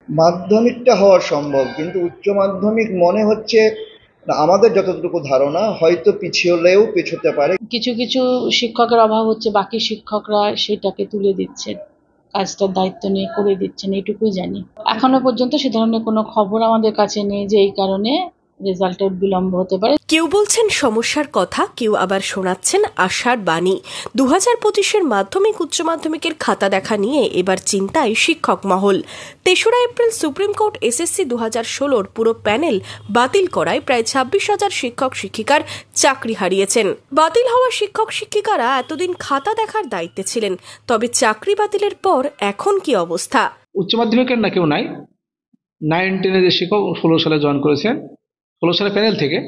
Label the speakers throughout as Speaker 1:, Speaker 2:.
Speaker 1: মাধ্যমিকটা হওয়া সম্ভব, কিন্তু উচ্চ মাধ্যমিক মনে হচ্ছে না, আমাদের যতটুকু ধারণা হয়তো পিছিয়েও পিছোতে পারে।
Speaker 2: কিছু কিছু শিক্ষকের অভাব হচ্ছে, বাকি শিক্ষকরা সেটাকে তুলে দিচ্ছেন, কাজটার দায়িত্ব নিয়ে করে দিচ্ছেন, এটুকুই জানি। এখনো পর্যন্ত সে ধরনের কোনো খবর আমাদের কাছে নেই যে এই কারণে রেজাল্টের বিলম্ব হতে পারে।
Speaker 3: কেউ বলছেন সমস্যার কথা, কেউ আবার শোনাচ্ছেন আশার বাণী। 2025-এর মাধ্যমিক উচ্চ মাধ্যমিকের খাতা দেখা নিয়ে এবার চিন্তায় শিক্ষক মহল। 3রা এপ্রিল সুপ্রিম কোর্ট এসএসসি 2016-র পুরো প্যানেল বাতিল করায় প্রায় 26,000 শিক্ষক শিক্ষিকার চাকরি হারিয়েছেন। বাতিল হওয়া শিক্ষক শিক্ষিকারা এতদিন খাতা দেখার দায়িত্বে ছিলেন, তবে চাকরি বাতিলের পর এখন কি অবস্থা?
Speaker 4: উচ্চ মাধ্যমিকের না কেউ নাই, 9-10 যে শিক্ষক 16 সালে জয়েন করেছেন, 16 সালে প্যানেল থেকে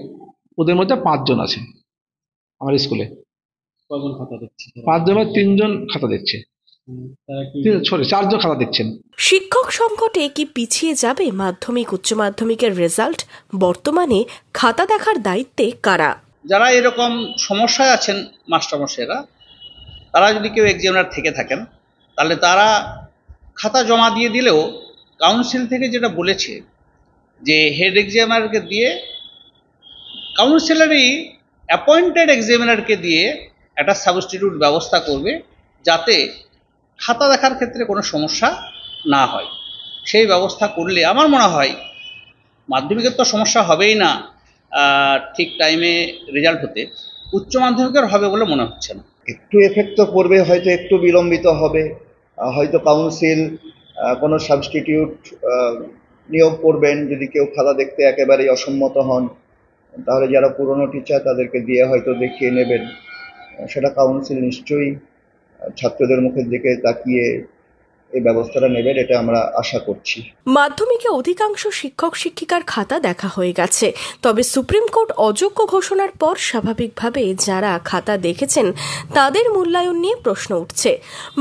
Speaker 4: ওদের মধ্যে 5 জন আছে আমার স্কুলে।
Speaker 5: কজন খাতা দেখছে?
Speaker 4: 5 জনের 3 জন খাতা দেখছে, 4 জন খাতা দেখছেন।
Speaker 3: শিক্ষক সংকটে কি পিছিয়ে যাবে মাধ্যমিক উচ্চ মাধ্যমিকের রেজাল্ট? বর্তমানে খাতা দেখার দায়িত্বে কারা?
Speaker 6: যারা এরকম সমস্যায় আছেন মাস্টারমশাইরা, তারা যদি কেউ এক্সামিনার থেকে থাকেন, তাহলে তারা খাতা জমা দিয়ে দিলেও কাউন্সিল থেকে যেটা বলেছে যে হেড এক্সামিনারকে দিয়ে, কাউন্সিলারই অ্যাপয়েন্টেড এক্সামিনারকে দিয়ে একটা সাবস্টিটিউট ব্যবস্থা করবে, যাতে খাতা দেখার ক্ষেত্রে কোনো সমস্যা না হয়। সেই ব্যবস্থা করলে আমার মনে হয় মাধ্যমিকের তো সমস্যা হবেই না ঠিক টাইমে রেজাল্ট হতে, উচ্চ মাধ্যমিকের হবে বলে মনে হচ্ছে না।
Speaker 1: একটু এফেক্ট তো পড়বে, হয়তো একটু বিলম্বিত হবে, হয়তো কাউন্সিল কোনো সাবস্টিটিউট নিয়োগ করবেন। যদি কেউ খাতা দেখতে একেবারেই অসম্মত হন, তাহলে যারা পুরনো টিচার তাদেরকে দিয়ে হয়তো দেখিয়ে নেবেন। সেটা কাউন্সিল নিশ্চয়ই ছাত্রদের মুখের দিকে তাকিয়ে এই ব্যবস্থাটা নেবেন, এটা আমরা আশা করছি।
Speaker 3: মাধ্যমিকে অধিকাংশ শিক্ষক শিক্ষিকার খাতা দেখা হয়ে গেছে, তবে সুপ্রিম কোর্ট অযোগ্য ঘোষণার পর স্বাভাবিকভাবে যারা খাতা দেখেছেন তাদের মূল্যায়ন নিয়ে প্রশ্ন উঠছে।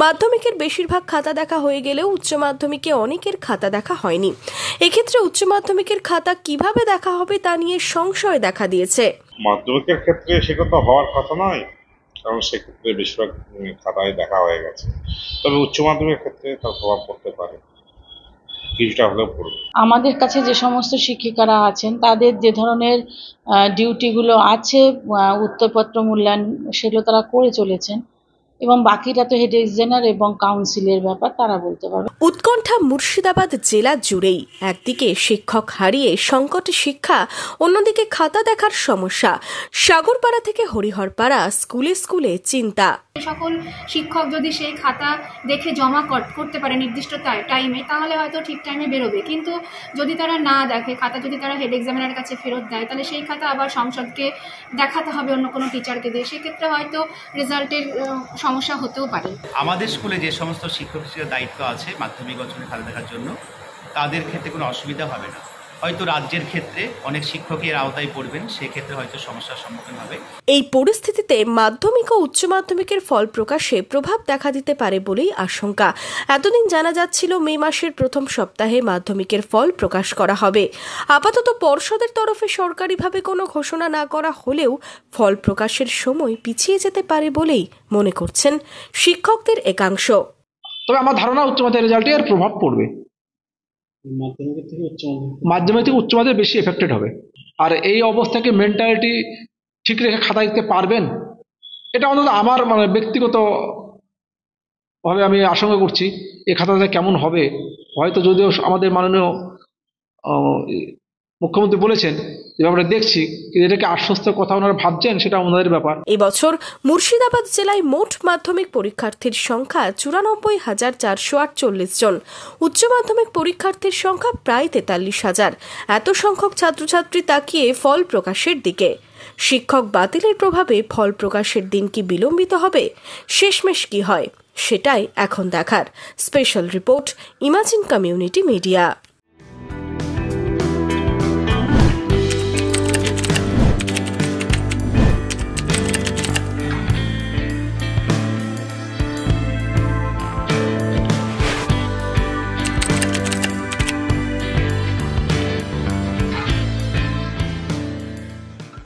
Speaker 3: মাধ্যমিকের বেশিরভাগ খাতা দেখা হয়ে গেলেও উচ্চ মাধ্যমিকে অনেকের খাতা দেখা হয়নি। এক্ষেত্রে উচ্চ মাধ্যমিকের খাতা কিভাবে দেখা হবে তা নিয়ে সংশয় দেখা দিয়েছে।
Speaker 7: মাধ্যমিকের ক্ষেত্রে সেটা হওয়ার কথা নয়, কারণ সেক্ষেত্রে বেশিরভাগ খাতায় দেখা হয়ে গেছে। তবে উচ্চ মাধ্যমিকের ক্ষেত্রে তার প্রভাব পড়তে পারে, কিছুটা হলেও পড়বে।
Speaker 2: আমাদের কাছে যে সমস্ত শিক্ষিকারা আছেন তাদের যে ধরনের ডিউটিগুলো আছে, উত্তরপত্র মূল্যায়ন, সেগুলো তারা করে চলেছেন, এবং বাকিটা তো হেড এক্সামিনার এবং কাউন্সিলের ব্যাপার, তারা বলতে পারবে।
Speaker 3: উৎকণ্ঠা মুর্শিদাবাদ জেলা জুড়েই। একদিকে শিক্ষক হারিয়ে সংকটে শিক্ষা, অন্যদিকে খাতা দেখার সমস্যা। সাগরপাড়া থেকে হরিহরপাড়া স্কুলে স্কুলে চিন্তা।
Speaker 8: সকল শিক্ষক যদি সেই খাতা দেখে জমা করতে পারে নির্দিষ্ট টাইমে, তাহলে হয়তো ঠিক টাইমে বেরোবে। কিন্তু যদি তারা না দেখে খাতা, যদি তারা হেড এক্সামিনারের কাছে ফেরত দেয়, তাহলে সেই খাতা আবার সংসদকে দেখাতে হবে অন্য কোনো টিচারকে দিয়ে, সেক্ষেত্রে হয়তো রেজাল্টের সমস্যা হতেও পারে।
Speaker 5: আমাদের স্কুলে যে সমস্ত শিক্ষক শিক্ষকের দায়িত্ব আছে মাধ্যমিক অঞ্চলে খাতা দেখার জন্য, তাদের ক্ষেত্রে কোনো অসুবিধা হবে না। হয়তো রাজ্যের ক্ষেত্রে অনেক শিক্ষকের আওতায় পড়বেন, সেক্ষেত্রে হয়তো সমস্যার সম্মুখীন হবে।
Speaker 3: এই পরিস্থিতিতে মাধ্যমিক ও উচ্চ মাধ্যমিকের ফল প্রকাশে প্রভাব দেখা দিতে পারে বলেই আশঙ্কা। এতদিন জানা যাচ্ছিল মে মাসের প্রথম সপ্তাহে মাধ্যমিকের ফল প্রকাশ করা হবে। আপাতত পর্ষদের তরফে সরকারিভাবে কোনো ঘোষণা না করা হলেও ফল প্রকাশের সময় পিছিয়ে যেতে পারে বলেই মনে করছেন শিক্ষকদের একাংশ।
Speaker 4: তবে আমার ধারণা উচ্চ মাধ্যমিক রেজাল্টে এর প্রভাব পড়বে, মাধ্যমিক থেকে উচ্চ মাধ্যমিক বেশি এফেক্টেড হবে। আর এই অবস্থাকে মেন্টালিটি ঠিক রেখে খাতা দিতে পারবেন, এটা অন্তত আমার ব্যক্তিগত ভাবে আমি আশঙ্কা করছি এই খাতাটা কেমন হবে। হয়তো যদিও আমাদের মাননীয় মুখ্যমন্ত্রী বলেছেন যে আমরা দেখছি, কিন্তু এটাকে আশ্বস্ত কথা ওনারা ভাবছেন সেটা ওনাদের ব্যাপার।
Speaker 3: এবছর মুর্শিদাবাদ জেলায় মোট মাধ্যমিক পরীক্ষার্থীর সংখ্যা 94,448 জন। উচ্চ মাধ্যমিক পরীক্ষার্থীর সংখ্যা প্রায় 43,000। এত সংখ্যক ছাত্রছাত্রী তাকিয়ে ফল প্রকাশের দিকে। শিক্ষক বাতিলের প্রভাবে ফল প্রকাশের দিন কি বিলম্বিত হবে? শেষমেশ কি হয় সেটাই এখন দেখার। Special report, imagine community media.